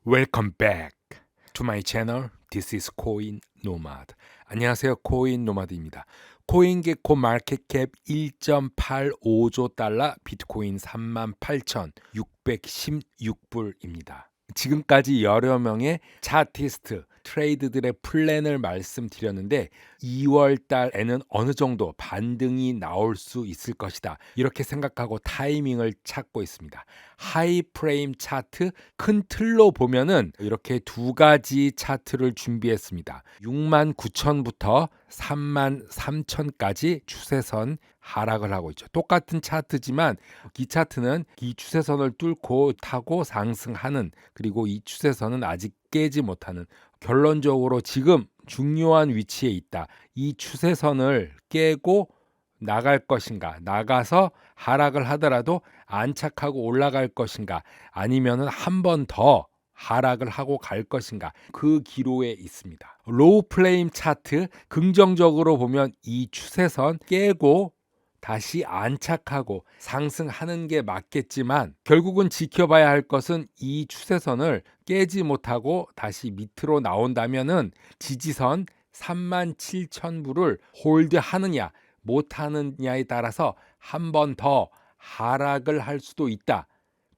Welcome back to my channel. This is Coin Nomad. 안녕하세요. 코인 노마드입니다. 코인게코 마켓캡 1.85조 달러, 비트코인 38,616불입니다. 지금까지 여러 명의 차티스트, 트레이드들의 플랜을 말씀드렸는데 2월 달에는 어느 정도 반등이 나올 수 있을 것이다. 이렇게 생각하고 타이밍을 찾고 있습니다. 하이 프레임 차트 큰 틀로 보면은 이렇게 두 가지 차트를 준비했습니다. 69,000부터 33,000까지 추세선 하락을 하고 있죠. 똑같은 차트지만 이 차트는 이 추세선을 뚫고 타고 상승하는, 그리고 이 추세선은 아직 깨지 못하는, 결론적으로 지금 중요한 위치에 있다. 이 추세선을 깨고 나갈 것인가, 나가서 하락을 하더라도 안착하고 올라갈 것인가, 아니면은 한 번 더 하락을 하고 갈 것인가, 그 기로에 있습니다. 로우 플레임 차트 긍정적으로 보면 이 추세선 깨고 다시 안착하고 상승하는 게 맞겠지만, 결국은 지켜봐야 할 것은 이 추세선을 깨지 못하고 다시 밑으로 나온다면은 지지선 37,000불을 홀드하느냐 못하느냐에 따라서 한 번 더 하락을 할 수도 있다.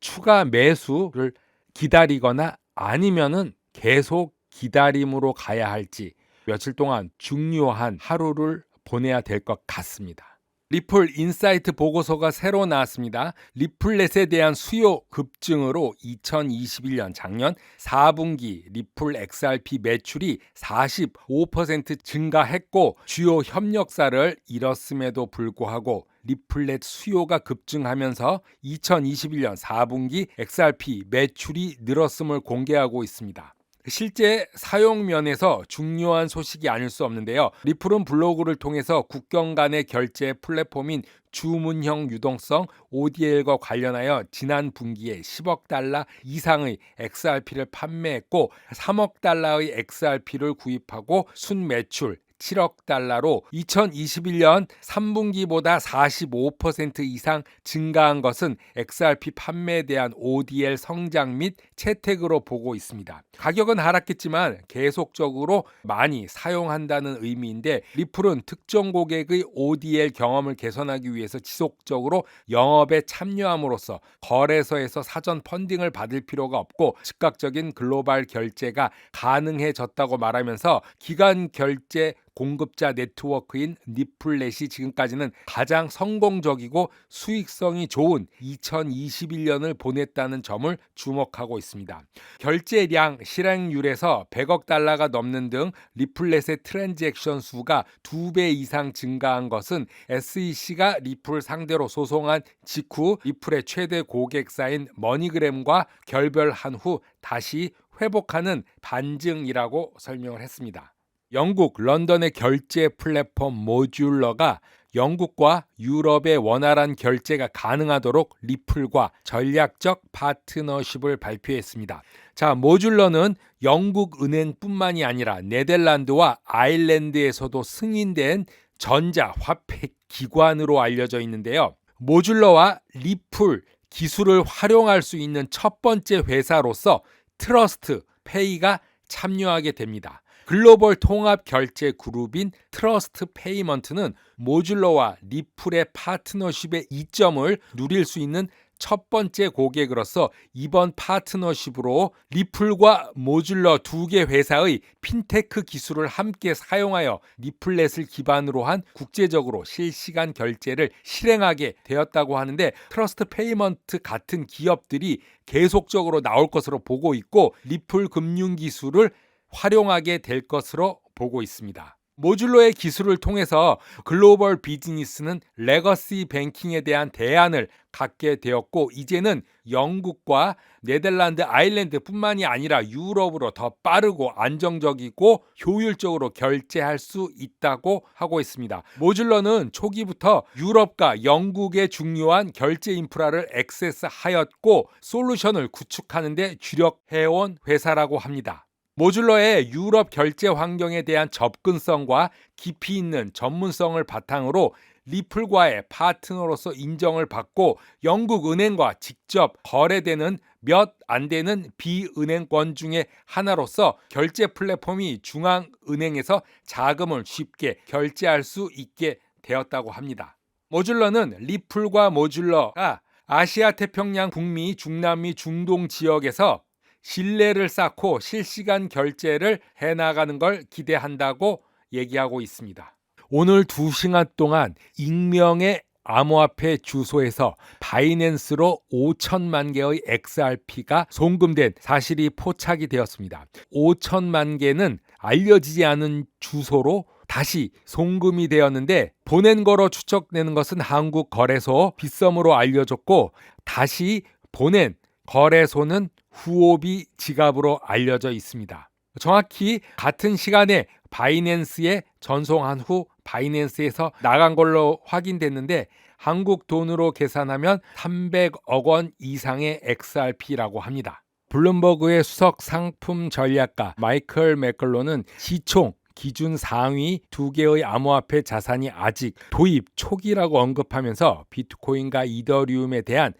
추가 매수를 기다리거나 아니면은 계속 기다림으로 가야 할지, 며칠 동안 중요한 하루를 보내야 될 것 같습니다. 리플 인사이트 보고서가 새로 나왔습니다. 리플렛에 대한 수요 급증으로 2021년 작년 4분기 리플 XRP 매출이 45% 증가했고, 주요 협력사를 잃었음에도 불구하고 리플렛 수요가 급증하면서 2021년 4분기 XRP 매출이 늘었음을 공개하고 있습니다. 실제 사용 면에서 중요한 소식이 아닐 수 없는데요. 리플은 블로그를 통해서 국경 간의 결제 플랫폼인 주문형 유동성 ODL과 관련하여 지난 분기에 10억 달러 이상의 XRP를 판매했고, 3억 달러의 XRP를 구입하고 순매출 7억 달러로 2021년 3분기보다 45% 이상 증가한 것은 XRP 판매에 대한 ODL 성장 및 채택으로 보고 있습니다. 가격은 하락했지만 계속적으로 많이 사용한다는 의미인데, 리플은 특정 고객의 ODL 경험을 개선하기 위해서 지속적으로 영업에 참여함으로써 거래소에서 사전 펀딩을 받을 필요가 없고 즉각적인 글로벌 결제가 가능해졌다고 말하면서, 기간 결제 공급자 네트워크인 리플렛이 지금까지는 가장 성공적이고 수익성이 좋은 2021년을 보냈다는 점을 주목하고 있습니다. 결제량 실행률에서 100억 달러가 넘는 등 리플렛의 트랜잭션 수가 2배 이상 증가한 것은 SEC가 리플 상대로 소송한 직후 리플의 최대 고객사인 머니그램과 결별한 후 다시 회복하는 반증이라고 설명을 했습니다. 영국 런던의 결제 플랫폼 모듈러가 영국과 유럽의 원활한 결제가 가능하도록 리플과 전략적 파트너십을 발표했습니다. 자, 모듈러는 영국 은행뿐만이 아니라 네덜란드와 아일랜드에서도 승인된 전자화폐 기관으로 알려져 있는데요. 모듈러와 리플 기술을 활용할 수 있는 첫 번째 회사로서 트러스트 페이가 참여하게 됩니다. 글로벌 통합 결제 그룹인 트러스트 페이먼트는 모듈러와 리플의 파트너십의 이점을 누릴 수 있는 첫 번째 고객으로서 이번 파트너십으로 리플과 모듈러 두 개 회사의 핀테크 기술을 함께 사용하여 리플렛을 기반으로 한 국제적으로 실시간 결제를 실행하게 되었다고 하는데, 트러스트 페이먼트 같은 기업들이 계속적으로 나올 것으로 보고 있고, 리플 금융 기술을 활용하게 될 것으로 보고 있습니다. 모듈러의 기술을 통해서 글로벌 비즈니스는 레거시 뱅킹에 대한 대안을 갖게 되었고, 이제는 영국과 네덜란드, 아일랜드뿐만이 아니라 유럽으로 더 빠르고 안정적이고 효율적으로 결제할 수 있다고 하고 있습니다. 모듈러는 초기부터 유럽과 영국의 중요한 결제 인프라를 액세스하였고 솔루션을 구축하는 데 주력해온 회사라고 합니다. 모듈러의 유럽 결제 환경에 대한 접근성과 깊이 있는 전문성을 바탕으로 리플과의 파트너로서 인정을 받고 영국 은행과 직접 거래되는 몇 안 되는 비은행권 중에 하나로서 결제 플랫폼이 중앙은행에서 자금을 쉽게 결제할 수 있게 되었다고 합니다. 모듈러는 리플과 모듈러가 아시아 태평양 북미 중남미 중동 지역에서 신뢰를 쌓고 실시간 결제를 해나가는 걸 기대한다고 얘기하고 있습니다. 오늘 2시간 동안 익명의 암호화폐 주소에서 바이낸스로 5천만 개의 XRP가 송금된 사실이 포착이 되었습니다. 5천만 개는 알려지지 않은 주소로 다시 송금이 되었는데 보낸 거로 추측되는 것은 한국 거래소 빗썸으로 알려졌고 다시 보낸 거래소는 후오비 지갑으로 알려져 있습니다. 정확히 같은 시간에 바이낸스에 전송한 후 바이낸스에서 나간 걸로 확인됐는데 한국 돈으로 계산하면 300억 원 이상의 XRP라고 합니다. 블룸버그의 수석 상품 전략가 마이클 맥클로는 시총 기준 상위 2개의 암호화폐 자산이 아직 도입 초기라고 언급하면서 비트코인과 이더리움에 대한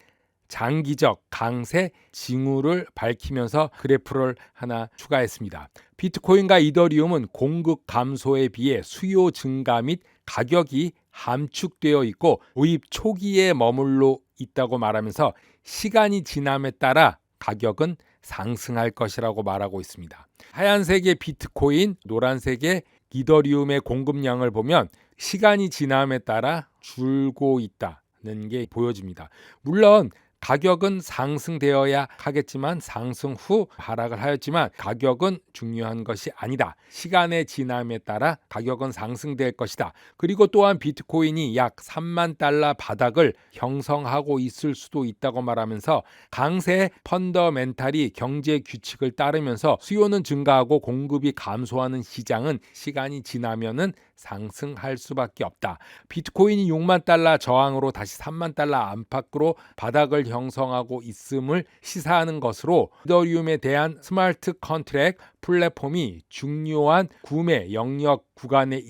장기적 강세 징후를 밝히면서 그래프를 하나 추가했습니다. 비트코인과 이더리움은 공급 감소에 비해 수요 증가 및 가격이 함축되어 있고 도입 초기에 머물러 있다고 말하면서 시간이 지남에 따라 가격은 상승할 것이라고 말하고 있습니다. 하얀색의 비트코인, 노란색의 이더리움의 공급량을 보면 시간이 지남에 따라 줄고 있다는 게 보여집니다. 물론 가격은 상승되어야 하겠지만 상승 후 하락을 하였지만 가격은 중요한 것이 아니다. 시간의 지남에 따라 가격은 상승될 것이다. 그리고 또한 비트코인이 약 3만 달러 바닥을 형성하고 있을 수도 있다고 말하면서 강세 펀더멘탈이 경제 규칙을 따르면서 수요는 증가하고 공급이 감소하는 시장은 시간이 지나면은 상승할 수밖에 없다. 비트코인이 6만 달러 저항으로 다시 3만 달러 안팎으로 바닥을 형성하고 있음을 시사하는 것으로 이더리움에 대한 스마트 컨트랙 플랫폼이 중요한 구매 영역 구간에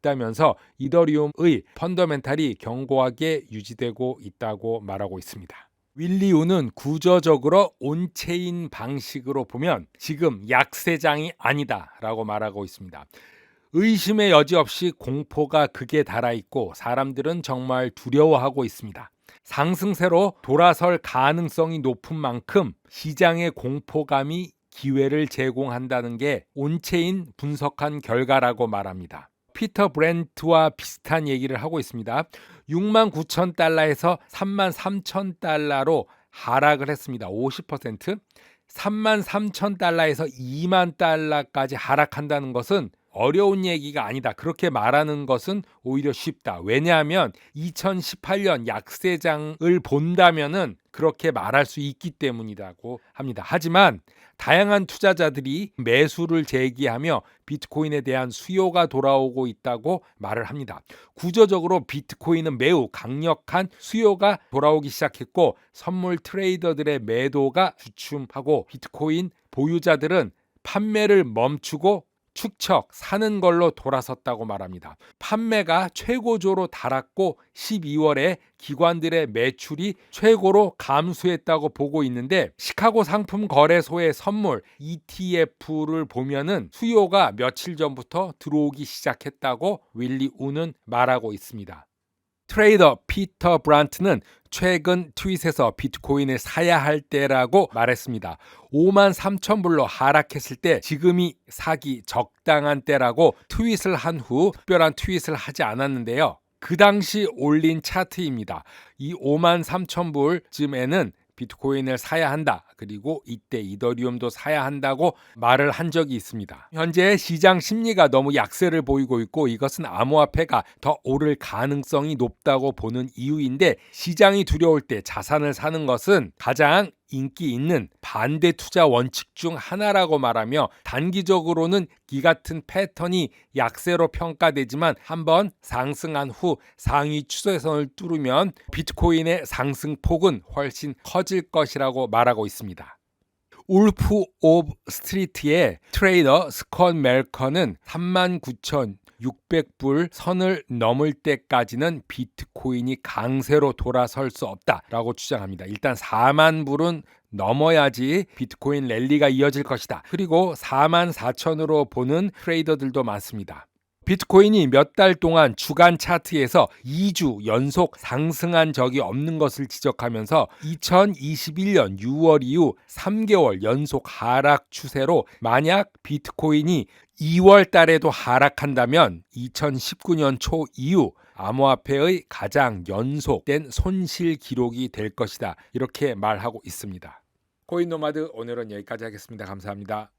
있다면서 이더리움의 펀더멘탈이 견고하게 유지되고 있다고 말하고 있습니다. 윌리 우는 구조적으로 온체인 방식으로 보면 지금 약세장이 아니다라고 말하고 있습니다. 의심의 여지 없이 공포가 극에 달아 있고 사람들은 정말 두려워하고 있습니다. 상승세로 돌아설 가능성이 높은 만큼 시장의 공포감이 기회를 제공한다는 게 온체인 분석한 결과라고 말합니다. 피터 브렌트와 비슷한 얘기를 하고 있습니다. 6만 9천 달러에서 3만 3천 달러로 하락을 했습니다. 50%. 3만 3천 달러에서 2만 달러까지 하락한다는 것은 어려운 얘기가 아니다. 그렇게 말하는 것은 오히려 쉽다. 왜냐하면 2018년 약세장을 본다면은 그렇게 말할 수 있기 때문이라고 합니다. 하지만 다양한 투자자들이 매수를 제기하며 비트코인에 대한 수요가 돌아오고 있다고 말을 합니다. 구조적으로 비트코인은 매우 강력한 수요가 돌아오기 시작했고 선물 트레이더들의 매도가 주춤하고 비트코인 보유자들은 판매를 멈추고 축척 사는 걸로 돌아섰다고 말합니다. 판매가 최고조로 달았고 12월에 기관들의 매출이 최고로 감소했다고 보고 있는데 시카고 상품 거래소의 선물 ETF를 보면은 수요가 며칠 전부터 들어오기 시작했다고 윌리 우는 말하고 있습니다. 트레이더 피터 브란트는 최근 트윗에서 비트코인을 사야 할 때라고 말했습니다. 5만 3천 불로 하락했을 때 지금이 사기 적당한 때라고 트윗을 한 후 특별한 트윗을 하지 않았는데요. 그 당시 올린 차트입니다. 이 5만 3천 불쯤에는 비트코인을 사야 한다. 그리고 이때 이더리움도 사야 한다고 말을 한 적이 있습니다. 현재 시장 심리가 너무 약세를 보이고 있고 이것은 암호화폐가 더 오를 가능성이 높다고 보는 이유인데 시장이 두려울 때 자산을 사는 것은 가장 인기 있는 반대 투자 원칙 중 하나라고 말하며 단기적으로는 이 같은 패턴이 약세로 평가되지만 한번 상승한 후 상위 추세선을 뚫으면 비트코인의 상승폭은 훨씬 커질 것이라고 말하고 있습니다. 울프 오브 스트리트의 트레이더 스콧 멜커는 39,600 600불 선을 넘을 때까지는 비트코인이 강세로 돌아설 수 없다라고 주장합니다. 일단 4만 불은 넘어야지 비트코인 랠리가 이어질 것이다. 그리고 4만 4천으로 보는 트레이더들도 많습니다. 비트코인이 몇 달 동안 주간 차트에서 2주 연속 상승한 적이 없는 것을 지적하면서 2021년 6월 이후 3개월 연속 하락 추세로, 만약 비트코인이 2월 달에도 하락한다면 2019년 초 이후 암호화폐의 가장 연속된 손실 기록이 될 것이다, 이렇게 말하고 있습니다. 코인노마드 오늘은 여기까지 하겠습니다. 감사합니다.